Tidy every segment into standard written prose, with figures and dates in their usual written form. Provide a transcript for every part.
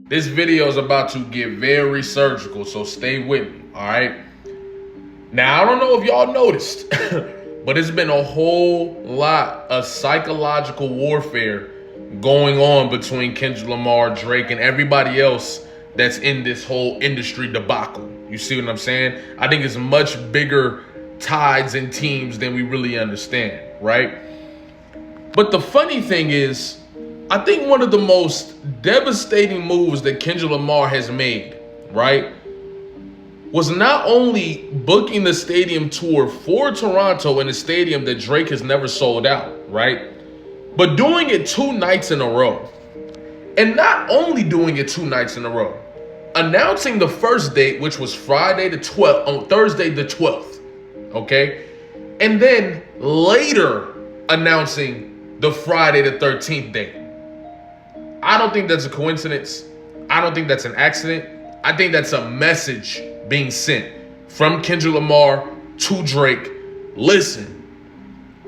This video is about to get very surgical, so stay with me, all right? Now, I don't know if y'all noticed, but it's been a whole lot of psychological warfare going on between Kendrick Lamar, Drake, and everybody else that's in this whole industry debacle. You see what I'm saying? I think it's much bigger tides and teams than we really understand, right? But the funny thing is, I think one of the most devastating moves that Kendrick Lamar has made, right, was not only booking the stadium tour for Toronto in a stadium that Drake has never sold out, right, but doing it 2 nights in a row. And not only doing it 2 nights in a row, announcing the first date, which was Friday the 12th, on Thursday the 12th, okay, and then later announcing the Friday the 13th date. I don't think that's a coincidence. I don't think that's an accident. I think that's a message being sent from Kendrick Lamar to Drake. Listen,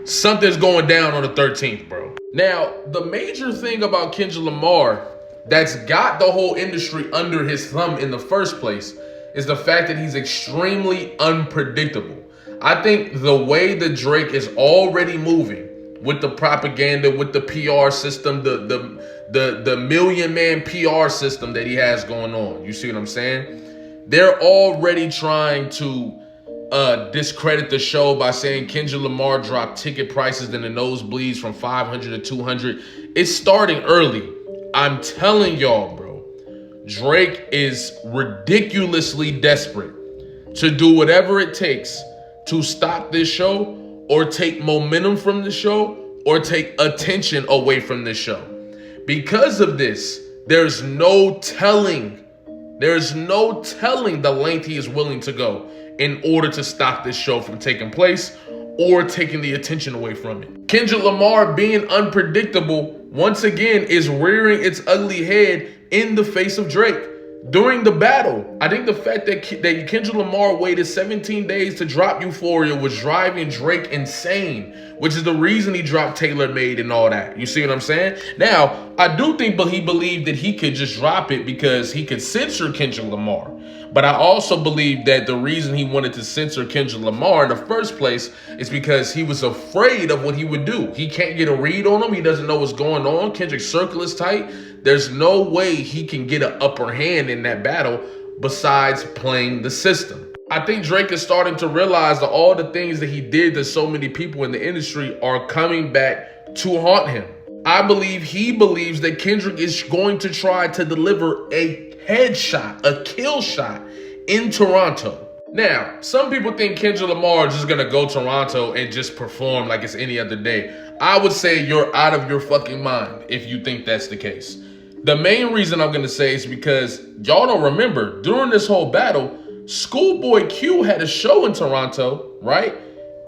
something's going down on the 13th, bro. Now, the major thing about Kendrick Lamar that's got the whole industry under his thumb in the first place is the fact that he's extremely unpredictable. I think the way that Drake is already moving with the propaganda, with the PR system, the million-man PR system that he has going on. You see what I'm saying? They're already trying to discredit the show by saying Kendrick Lamar dropped ticket prices in the nosebleeds from 500 to 200. It's starting early. I'm telling y'all, bro, Drake is ridiculously desperate to do whatever it takes to stop this show or take momentum from the show or take attention away from this show. Because of this, there's no telling the length he is willing to go in order to stop this show from taking place or taking the attention away from it. Kendrick Lamar, being unpredictable, once again is rearing its ugly head in the face of Drake. During the battle, I think the fact that Kendrick Lamar waited 17 days to drop Euphoria was driving Drake insane, which is the reason he dropped Taylor Made and all that. You see what I'm saying? Now, I do think he believed that he could just drop it because he could censor Kendrick Lamar. But I also believe that the reason he wanted to censor Kendrick Lamar in the first place is because he was afraid of what he would do. He can't get a read on him. He doesn't know what's going on. Kendrick's circle is tight. There's no way he can get an upper hand in that battle besides playing the system. I think Drake is starting to realize that all the things that he did to so many people in the industry are coming back to haunt him. I believe he believes that Kendrick is going to try to deliver a headshot, a kill shot in Toronto. Now, some people think Kendrick Lamar is just going to go to Toronto and just perform like it's any other day. I would say you're out of your fucking mind if you think that's the case. The main reason I'm going to say is because y'all don't remember, during this whole battle, Schoolboy Q had a show in Toronto, right?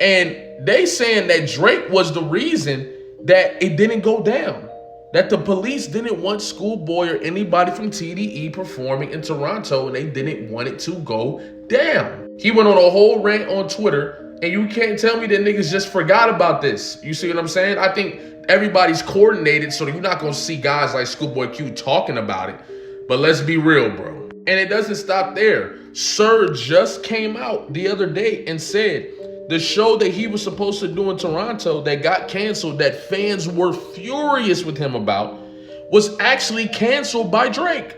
And they saying that Drake was the reason that it didn't go down. That the police didn't want Schoolboy or anybody from TDE performing in Toronto, and they didn't want it to go down. He went on a whole rant on Twitter, and you can't tell me that niggas just forgot about this. You see what I'm saying? I think everybody's coordinated, so you're not going to see guys like Schoolboy Q talking about it. But let's be real, bro. And it doesn't stop there. Sir just came out the other day and said the show that he was supposed to do in Toronto that got canceled, that fans were furious with him about, was actually canceled by Drake.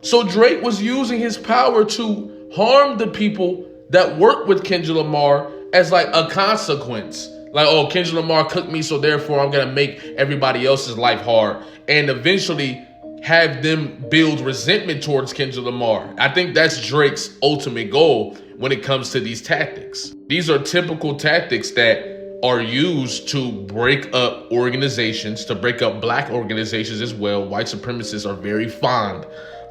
So Drake was using his power to harm the people that work with Kendrick Lamar as like a consequence. Like, oh, Kendrick Lamar cooked me, so therefore I'm going to make everybody else's life hard. And eventually have them build resentment towards Kendrick Lamar. I think that's Drake's ultimate goal when it comes to these tactics. These are typical tactics that are used to break up organizations, to break up black organizations as well. White supremacists are very fond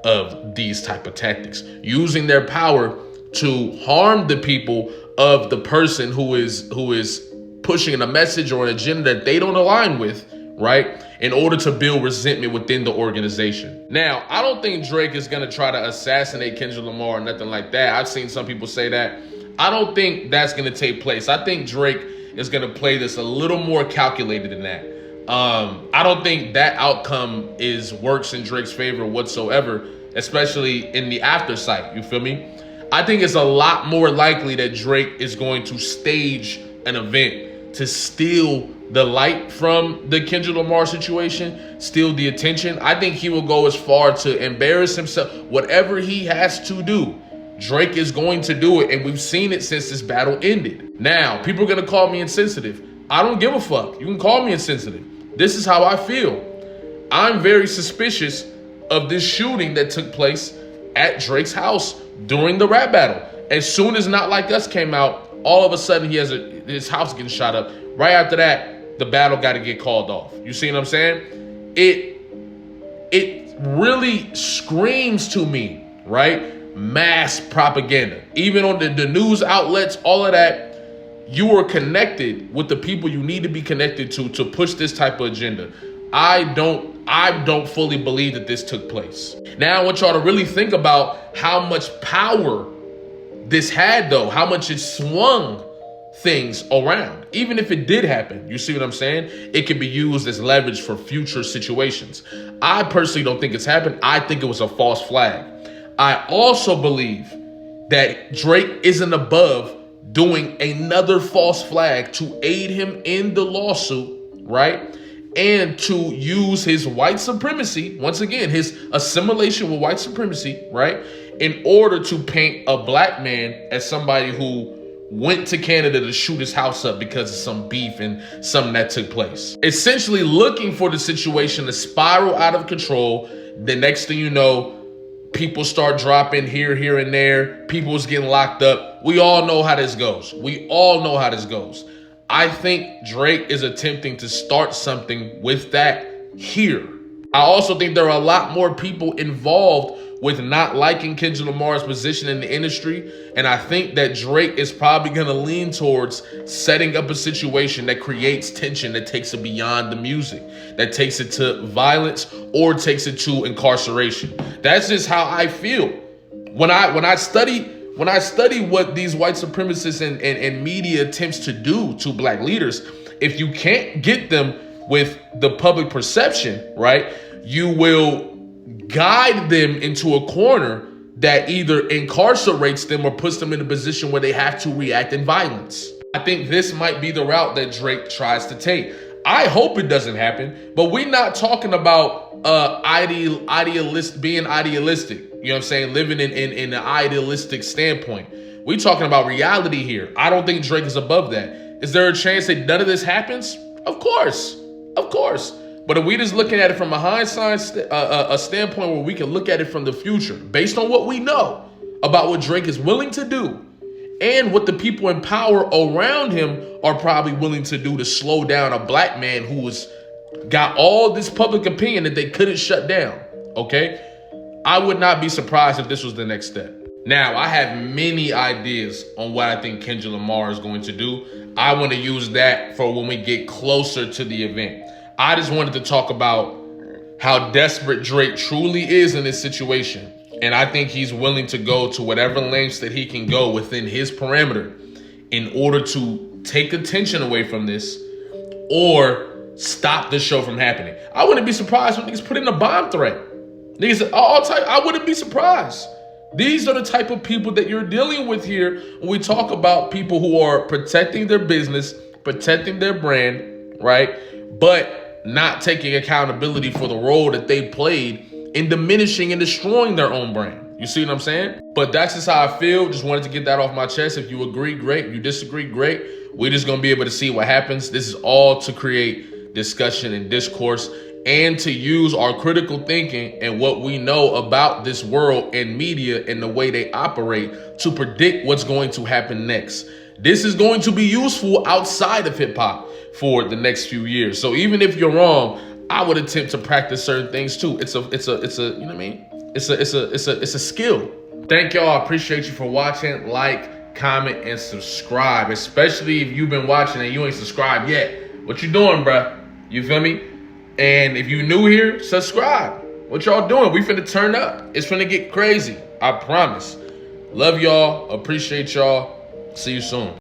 of these type of tactics, using their power to harm the people of the person who is pushing a message or an agenda that they don't align with, right? In order to build resentment within the organization. Now, I don't think Drake is going to try to assassinate Kendrick Lamar or nothing like that. I've seen some people say that. I don't think that's going to take place. I think Drake is going to play this a little more calculated than that. I don't think that outcome works in Drake's favor whatsoever, especially in the after sight. You feel me? I think it's a lot more likely that Drake is going to stage an event to steal the light from the Kendrick Lamar situation, steal the attention. I think he will go as far to embarrass himself. Whatever he has to do, Drake is going to do it, and we've seen it since this battle ended. Now, people are going to call me insensitive. I don't give a fuck. You can call me insensitive. This is how I feel. I'm very suspicious of this shooting that took place at Drake's house during the rap battle. As soon as Not Like Us came out, all of a sudden he has his house getting shot up. Right after that, the battle got to get called off. You see what I'm saying? It really screams to me, right? Mass propaganda. Even on the news outlets, all of that, you are connected with the people you need to be connected to push this type of agenda. I don't fully believe that this took place. Now I want y'all to really think about how much power this had, though, how much it swung things around. Even if it did happen, you see what I'm saying? It can be used as leverage for future situations. I personally don't think it's happened. I think it was a false flag. I also believe that Drake isn't above doing another false flag to aid him in the lawsuit, right? And to use his white supremacy, once again, his assimilation with white supremacy, right? In order to paint a black man as somebody who went to Canada to shoot his house up because of some beef and something that took place. Essentially looking for the situation to spiral out of control. The next thing you know, people start dropping here, and there. People's getting locked up. We all know how this goes. I think Drake is attempting to start something with that here. I also think there are a lot more people involved with not liking Kendrick Lamar's position in the industry. And I think that Drake is probably going to lean towards setting up a situation that creates tension, that takes it beyond the music, that takes it to violence or takes it to incarceration. That's just how I feel. When I study what these white supremacists and media attempts to do to black leaders, if you can't get them with the public perception, right, you will guide them into a corner that either incarcerates them or puts them in a position where they have to react in violence. I think this might be the route that Drake tries to take. I hope it doesn't happen, but we're not talking about being idealistic. You know what I'm saying? Living in an idealistic standpoint. We're talking about reality here. I don't think Drake is above that. Is there a chance that none of this happens? Of course. But if we just looking at it from a hindsight a standpoint where we can look at it from the future, based on what we know about what Drake is willing to do and what the people in power around him are probably willing to do to slow down a black man who has got all this public opinion that they couldn't shut down, okay? I would not be surprised if this was the next step. Now, I have many ideas on what I think Kendrick Lamar is going to do. I want to use that for when we get closer to the event. I just wanted to talk about how desperate Drake truly is in this situation. And I think he's willing to go to whatever lengths that he can go within his parameter in order to take attention away from this or stop the show from happening. I wouldn't be surprised when niggas put in a bomb threat. Niggas, I wouldn't be surprised. These are the type of people that you're dealing with here when we talk about people who are protecting their business, protecting their brand, right? But not taking accountability for the role that they played in diminishing and destroying their own brand. You see what I'm saying? But that's just how I feel. Just wanted to get that off my chest. If you agree, great. If you disagree, great. We're just going to be able to see what happens. This is all to create discussion and discourse and to use our critical thinking and what we know about this world and media and the way they operate to predict what's going to happen next. This is going to be useful outside of hip hop for the next few years. So even if you're wrong, I would attempt to practice certain things too. It's a you know what I mean? It's a skill. Thank y'all. I appreciate you for watching. Like, comment, and subscribe. Especially if you've been watching and you ain't subscribed yet. What you doing, bruh? You feel me? And if you new here, subscribe. What y'all doing? We finna turn up. It's finna get crazy. I promise. Love y'all. Appreciate y'all. See you soon.